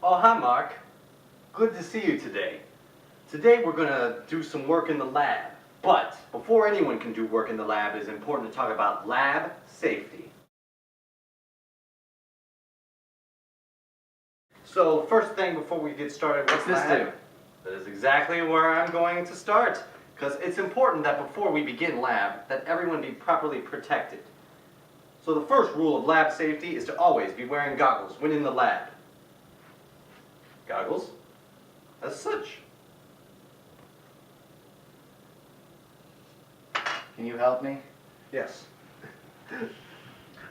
Oh, hi Mark. Good to see you today. Today we're going to do some work in the lab. But before anyone can do work in the lab, it is important to talk about lab safety. So first thing before we get started, what's this do? That is exactly where I'm going to start. Because it's important that before we begin lab, that everyone be properly protected. So the first rule of lab safety is to always be wearing goggles when in the lab. Goggles, as such. Can you help me? Yes.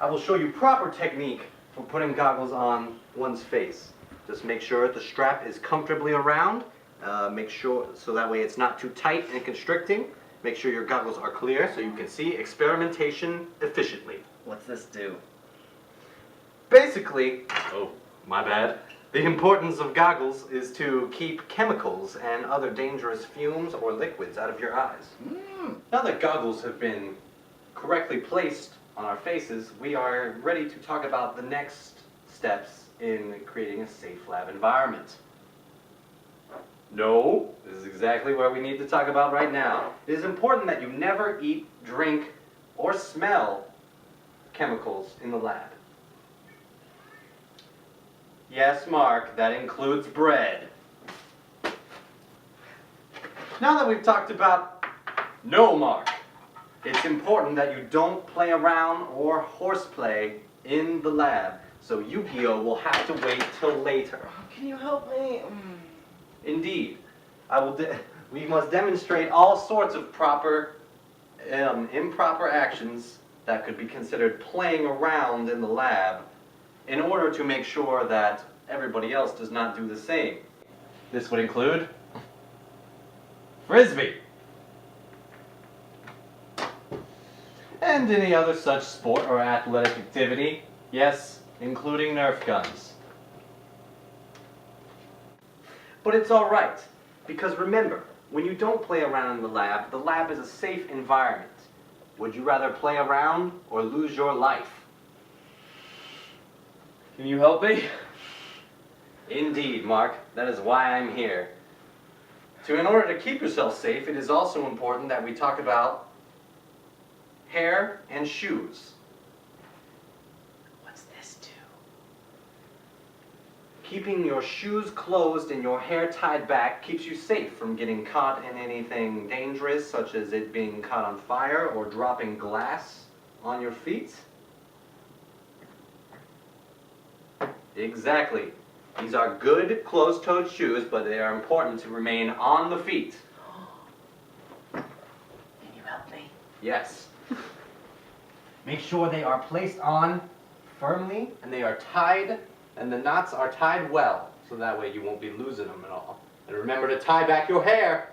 I will show you proper technique for putting goggles on one's face. Just make sure the strap is comfortably around. Make sure so that way it's not too tight and constricting. Make sure your goggles are clear so you can see experimentation efficiently. What's this do? Basically, oh, my bad. The importance of goggles is to keep chemicals and other dangerous fumes or liquids out of your eyes. Now that goggles have been correctly placed on our faces, we are ready to talk about the next steps in creating a safe lab environment. No, this is exactly where we need to talk about right now. It is important that you never eat, drink, or smell chemicals in the lab. Yes, Mark, that includes bread. Now that we've talked about no, Mark, it's important that you don't play around or horseplay in the lab, so Yu-Gi-Oh will have to wait till later. Can you help me? Indeed, we must demonstrate all sorts of improper actions that could be considered playing around in the lab in order to make sure that everybody else does not do the same. This would include Frisbee and any other such sport or athletic activity, yes, including Nerf guns. But it's alright, because remember, when you don't play around in the lab is a safe environment. Would you rather play around or lose your life? Can you help me? Indeed, Mark. That is why I'm here. In order to keep yourself safe, it is also important that we talk about hair and shoes. What's this do? Keeping your shoes closed and your hair tied back keeps you safe from getting caught in anything dangerous, such as it being caught on fire or dropping glass on your feet. Exactly. These are good closed-toed shoes, but they are important to remain on the feet. Can you help me? Yes. Make sure they are placed on firmly and they are tied, and the knots are tied well, so that way you won't be losing them at all. And remember to tie back your hair.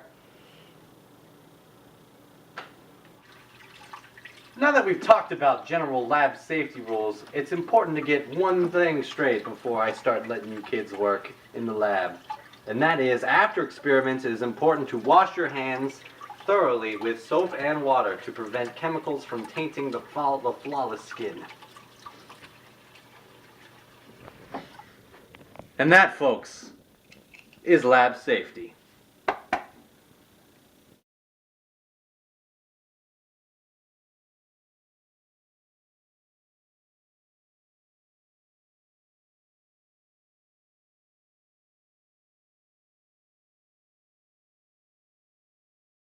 Now that we've talked about general lab safety rules, it's important to get one thing straight before I start letting you kids work in the lab. And that is, after experiments, it is important to wash your hands thoroughly with soap and water to prevent chemicals from tainting the flawless skin. And that, folks, is lab safety.